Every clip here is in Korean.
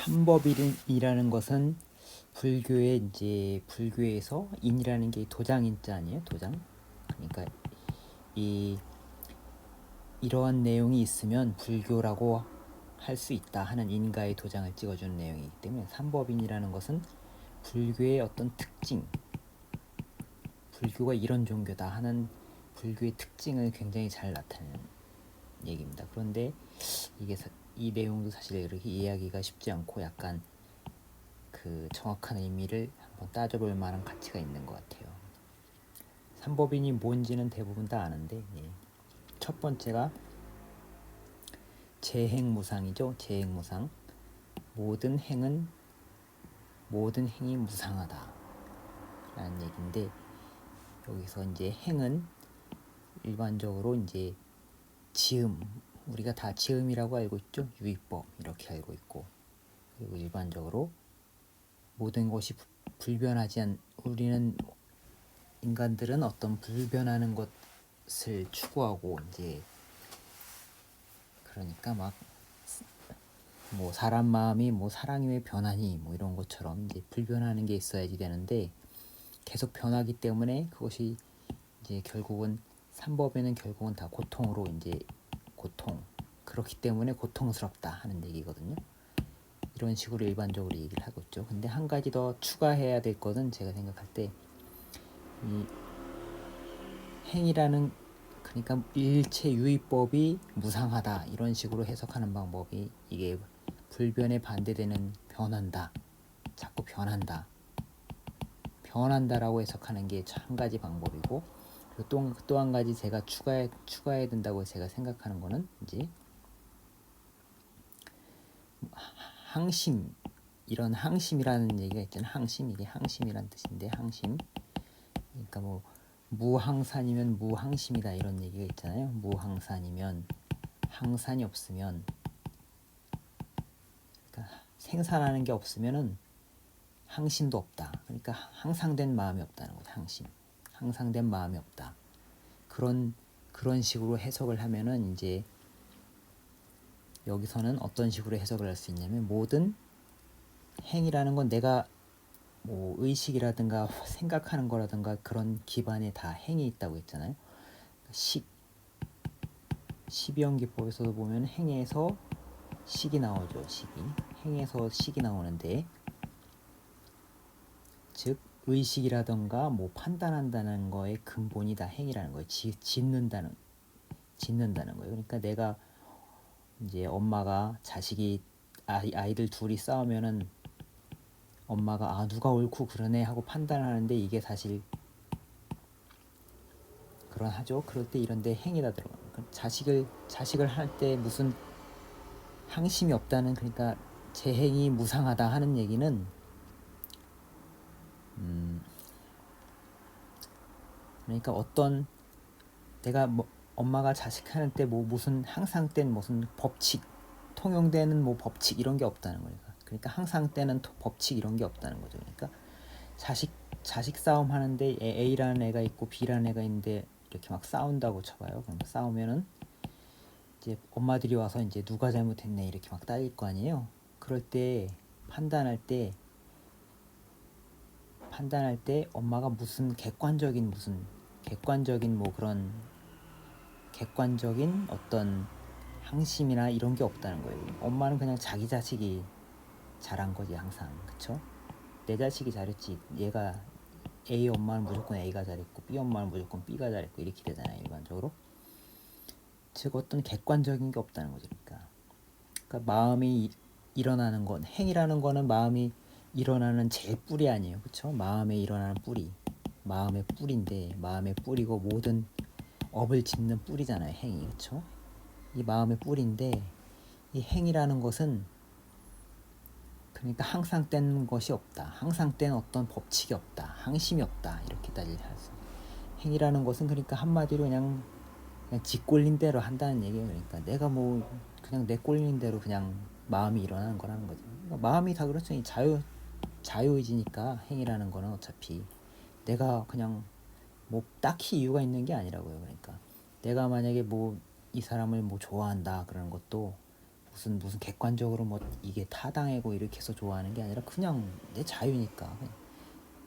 삼법인이라는 것은 불교에서 인이라는 게 도장인자 아니에요? 도장. 그러니까 이러한 내용이 있으면 불교라고 할 수 있다 하는 인가의 도장을 찍어주는 내용이기 때문에 삼법인이라는 것은 불교의 어떤 특징, 불교가 이런 종교다 하는 불교의 특징을 굉장히 잘 나타내는 얘기입니다. 그런데 이 내용도 사실 이렇게 이해하기가 쉽지 않고 약간 그 정확한 의미를 한번 따져볼 만한 가치가 있는 것 같아요. 삼법인이 뭔지는 대부분 다 아는데, 첫 번째가 재행무상이죠. 재행무상. 모든 행이 무상하다 라는 얘기인데, 여기서 이제 행은 일반적으로 이제 지음, 우리가 다 지음이라고 알고 있죠. 유의법 이렇게 알고 있고, 그리고 일반적으로 모든 것이 불변하지 않, 우리는 인간들은 어떤 불변하는 것을 추구하고 이제 그러니까 막 뭐 사람 마음이 뭐 사랑이 왜 변하니 뭐 이런 것처럼 이제 불변하는 게 있어야지 되는데 계속 변하기 때문에 그것이 이제 결국은 삼법에는 결국은 다 고통으로 이제 고통 그렇기 때문에 고통스럽다 하는 얘기거든요. 이런 식으로 일반적으로 얘기를 하고 있죠. 근데 한 가지 더 추가해야 될 것은 제가 생각할 때 이 행이라는 그러니까 일체 유의법이 무상하다 이런 식으로 해석하는 방법이 이게 불변에 반대되는 변한다, 자꾸 변한다라고 해석하는 게 한 가지 방법이고, 그리고 또 한 가지 제가 추가해야 된다고 제가 생각하는 거는 이제 항심, 이런 항심이라는 얘기가 있잖아요. 항심, 이게 항심이란 뜻인데 항심, 그러니까 뭐 무항산이면 무항심이다 이런 얘기가 있잖아요. 무항산이면 항산이 없으면, 그러니까 생산하는 게 없으면은 항심도 없다. 그러니까 항상된 마음이 없다는 거죠. 항상된 마음이 없다. 그런 식으로 해석을 하면은 이제 여기서는 어떤 식으로 해석을 할 수 있냐면 모든 행이라는 건 내가 뭐 의식이라든가 생각하는 거라든가 그런 기반에 다 행이 있다고 했잖아요. 십이연기법에서도 보면 행에서 식이 나오죠. 행에서 식이 나오는데, 즉 의식이라든가 뭐 판단한다는 거의 근본이 다 행이라는 거예요. 짓는다는 거예요. 그러니까 내가 이제 엄마가 아이들 둘이 싸우면은 엄마가 누가 옳고 그러네 하고 판단하는데 이게 사실 그러하죠. 그럴 때 이런데 행이다 들어가요. 자식을 할 때 무슨 항심이 없다는, 그러니까 제 행이 무상하다 하는 얘기는 그러니까 어떤 내가 뭐 엄마가 자식하는 때 뭐 무슨 항상 된 무슨 법칙, 통용되는 뭐 법칙 이런 게 없다는 거니까. 그러니까 항상 때는 법칙 이런 게 없다는 거죠. 그러니까 자식 싸움 하는데 A라는 애가 있고 B라는 애가 있는데 이렇게 막 싸운다고 쳐봐요. 그럼 싸우면은 이제 엄마들이 와서 이제 누가 잘못했네 이렇게 막 따질 거 아니에요. 그럴 때 판단할 때 엄마가 무슨 객관적인 뭐 그런 객관적인 어떤 항심이나 이런 게 없다는 거예요. 엄마는 그냥 자기 자식이 잘한 거지 항상. 그쵸? 내 자식이 잘했지. 얘가 A 엄마는 무조건 A가 잘했고 B 엄마는 무조건 B가 잘했고 이렇게 되잖아요. 일반적으로. 즉 어떤 객관적인 게 없다는 거죠. 그러니까 마음이 일어나는 건, 행이라는 거는 마음이 일어나는 제일 뿌리 아니에요. 그쵸? 마음에 일어나는 뿌리. 마음의 뿌리인데, 마음의 뿌리고 모든 업을 짓는 뿌리잖아요. 행이. 그쵸? 이 마음의 뿌리인데 이 행이라는 것은 그러니까 항상 뗀 것이 없다. 항상 뗀 어떤 법칙이 없다. 항심이 없다. 이렇게 따질 수. 행이라는 것은 그러니까 한마디로 그냥 지 꼴린 대로 한다는 얘기예요. 그러니까 내가 뭐 그냥 내 꼴린 대로 그냥 마음이 일어나는 거라는 거죠. 그러니까 마음이 다 그렇죠. 자유의지니까 행이라는 거는 어차피 내가 그냥 뭐 딱히 이유가 있는 게 아니라고요. 그러니까 내가 만약에 뭐 이 사람을 뭐 좋아한다 그러는 것도 무슨 객관적으로 뭐 이게 타당하고 이렇게 해서 좋아하는 게 아니라 그냥 내 자유니까.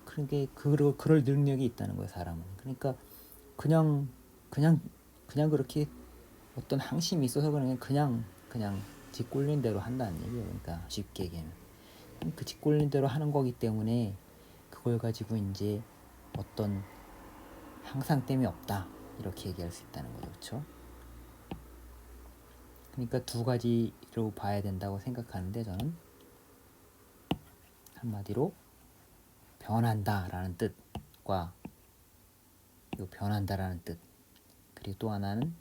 그게 그럴 능력이 있다는 거예요, 사람은. 그러니까 그냥 그냥 그렇게 어떤 항심이 있어서 그냥 지 꼴린 대로 한다는 얘기예요. 그러니까 쉽게 얘기하면 그 지 꼴린 대로 하는 거기 때문에 그걸 가지고 이제 어떤 항상됨이 없다 이렇게 얘기할 수 있다는 거죠, 그렇죠? 그러니까 두 가지로 봐야 된다고 생각하는데 저는 한마디로 변한다라는 뜻과 이 변한다라는 뜻, 그리고 또 하나는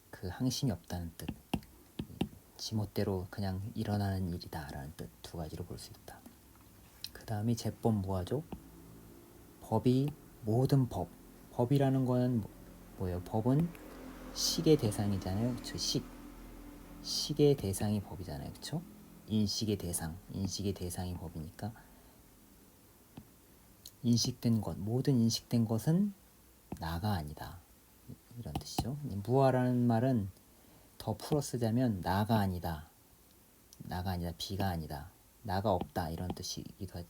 그 항심이 없다는 뜻, 지멋대로 그냥 일어나는 일이다라는 뜻, 두 가지로 볼 수 있다. 그 다음이 제법무화죠. 법이 모든 법이라는 거는 뭐예요? 법은 식의 대상이잖아요, 그렇죠? 식의 대상이 법이잖아요, 그렇죠? 인식의 대상이 법이니까 인식된 것, 모든 인식된 것은 나가 아니다 이런 뜻이죠. 무아라는 말은 더 풀어 쓰자면 나가 아니다, 비가 아니다, 나가 없다 이런 뜻이기도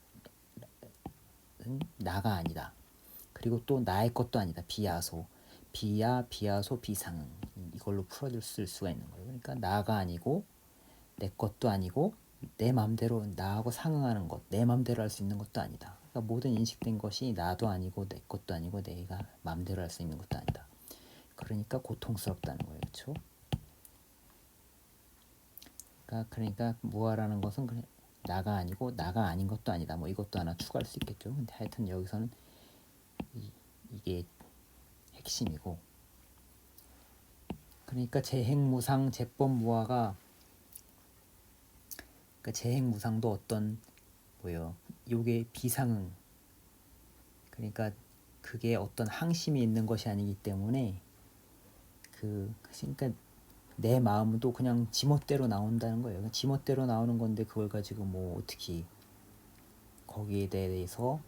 하는 나가 아니다. 그리고 또 나의 것도 아니다, 비야소, 비야소, 비상응, 이걸로 풀어줄 수가 있는 거예요. 그러니까 나가 아니고 내 것도 아니고 내 맘대로 나하고 상응하는 것, 내 맘대로 할 수 있는 것도 아니다. 그러니까 모든 인식된 것이 나도 아니고 내 것도 아니고 내가 맘대로 할 수 있는 것도 아니다. 그러니까 고통스럽다는 거예요, 그렇죠? 그러니까 무아라는 것은 나가 아니고 나가 아닌 것도 아니다. 뭐 이것도 하나 추가할 수 있겠죠. 근데 하여튼 여기서는 이게 핵심이고, 그러니까 재행무상, 제법무아가, 그러니까 재행무상도 어떤 뭐요? 요게 비상응. 그러니까 그게 어떤 항심이 있는 것이 아니기 때문에 그러니까 내 마음도 그냥 지멋대로 나온다는 거예요. 지멋대로 나오는 건데 그걸 가지고 뭐 어떻게 거기에 대해서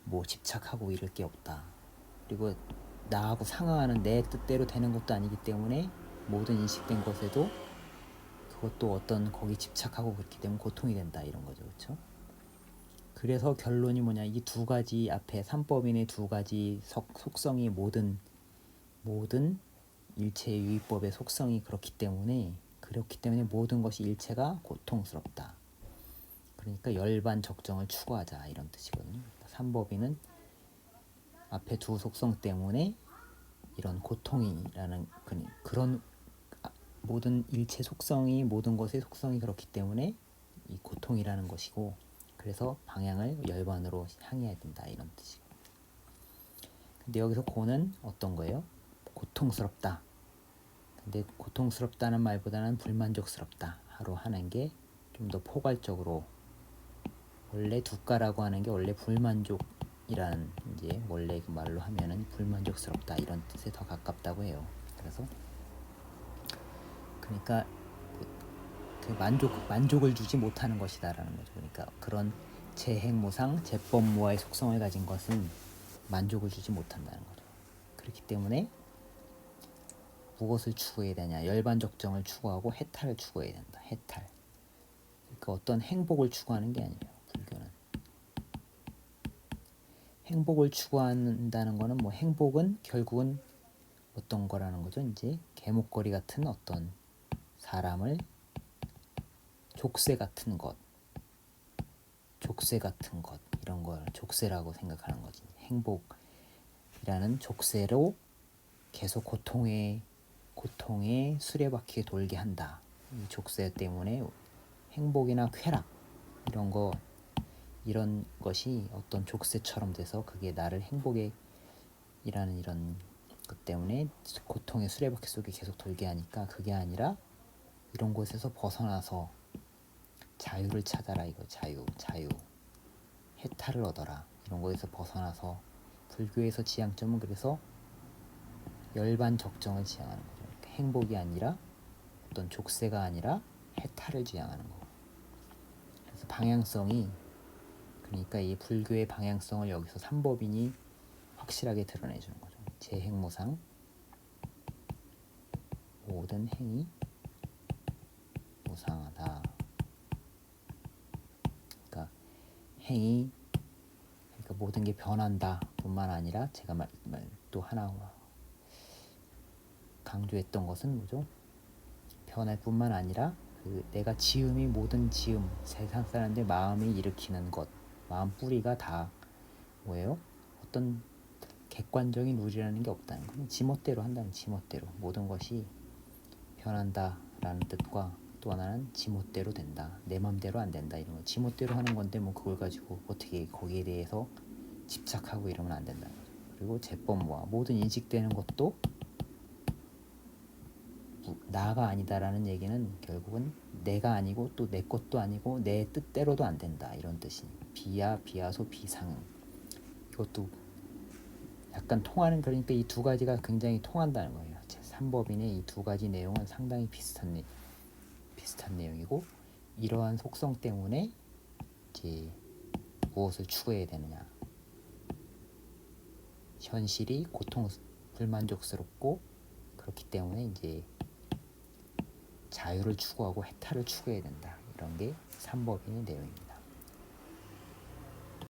뭐 집착하고 이럴 게 없다. 그리고 나하고 상응하는 내 뜻대로 되는 것도 아니기 때문에 모든 인식된 것에도 그것도 어떤 거기 집착하고 그렇기 때문에 고통이 된다 이런 거죠, 그렇죠? 그래서 결론이 뭐냐, 이 두 가지 앞에 삼법인의 두 가지 속성이 모든 일체 유의법의 속성이 그렇기 때문에 모든 것이 일체가 고통스럽다. 그러니까 열반 적정을 추구하자 이런 뜻이거든요. 삼법인은 앞에 두 속성 때문에 이런 고통이라는 그런 모든 일체 속성이, 모든 것의 속성이 그렇기 때문에 이 고통이라는 것이고, 그래서 방향을 열반으로 향해야 된다 이런 뜻이고. 근데 여기서 고는 어떤 거예요? 고통스럽다. 근데 고통스럽다는 말보다는 불만족스럽다로 하는 게 좀 더 포괄적으로, 원래 두가라고 하는 게 원래 불만족이라는, 이제 원래 그 말로 하면은 불만족스럽다 이런 뜻에 더 가깝다고 해요. 그래서 그러니까 그 만족을 주지 못하는 것이다라는 거죠. 그러니까 그런 재행무상, 제법무아의 속성을 가진 것은 만족을 주지 못한다는 거죠. 그렇기 때문에 무엇을 추구해야 되냐? 열반적정을 추구하고 해탈을 추구해야 된다. 해탈. 그러니까 어떤 행복을 추구하는 게 아니에요, 불교는. 행복을 추구한다는 거는 뭐, 행복은 결국은 어떤 거라는 거죠? 이제 개목걸이 같은 어떤 사람을 족쇄 같은 것 이런 걸 족쇄라고 생각하는 거지. 행복이라는 족쇄로 계속 고통의 수레바퀴에 돌게 한다. 이 족쇄 때문에 행복이나 쾌락 이런 것이 어떤 족쇄처럼 돼서 그게 나를 행복에 이라는 이런 것 때문에 고통의 수레바퀴 속에 계속 돌게 하니까, 그게 아니라 이런 곳에서 벗어나서 자유를 찾아라 이거. 자유 해탈을 얻어라. 이런 거에서 벗어나서, 불교에서 지향점은 그래서 열반적정을 지향하는 거죠. 그러니까 행복이 아니라 어떤 족쇄가 아니라 해탈을 지향하는 거. 그래서 방향성이, 그러니까 이 불교의 방향성을 여기서 삼법인이 확실하게 드러내주는 거죠. 재행무상, 모든 행위 무상하다. 그러니까 행위, 그러니까 모든 게 변한다 뿐만 아니라 제가 또 하나 강조했던 것은 뭐죠? 변할 뿐만 아니라 그 내가 지음이 모든 지음, 세상 사람들 마음이 일으키는 것, 마음 뿌리가 다 뭐예요? 어떤 객관적인 룰이라는 게 없다는 거는 지멋대로 한다는, 지멋대로 모든 것이 변한다라는 뜻과 또 하나는 지멋대로 된다, 내 맘대로 안 된다, 이런 거. 지멋대로 하는 건데 뭐 그걸 가지고 어떻게 거기에 대해서 집착하고 이러면 안 된다는 거죠. 그리고 제법모아, 모든 인식되는 것도 나가 아니다라는 얘기는 결국은 내가 아니고 또 내 것도 아니고 내 뜻대로도 안 된다, 이런 뜻이. 비야 비하소 비상, 이것도 약간 통하는, 그러니까 이 두 가지가 굉장히 통한다는 거예요. 삼법인의 이 두 가지 내용은 상당히 비슷한 내용이고, 이러한 속성 때문에 이제 무엇을 추구해야 되느냐, 현실이 불만족스럽고 그렇기 때문에 이제 자유를 추구하고 해탈을 추구해야 된다, 이런 게 삼법인의 내용입니다.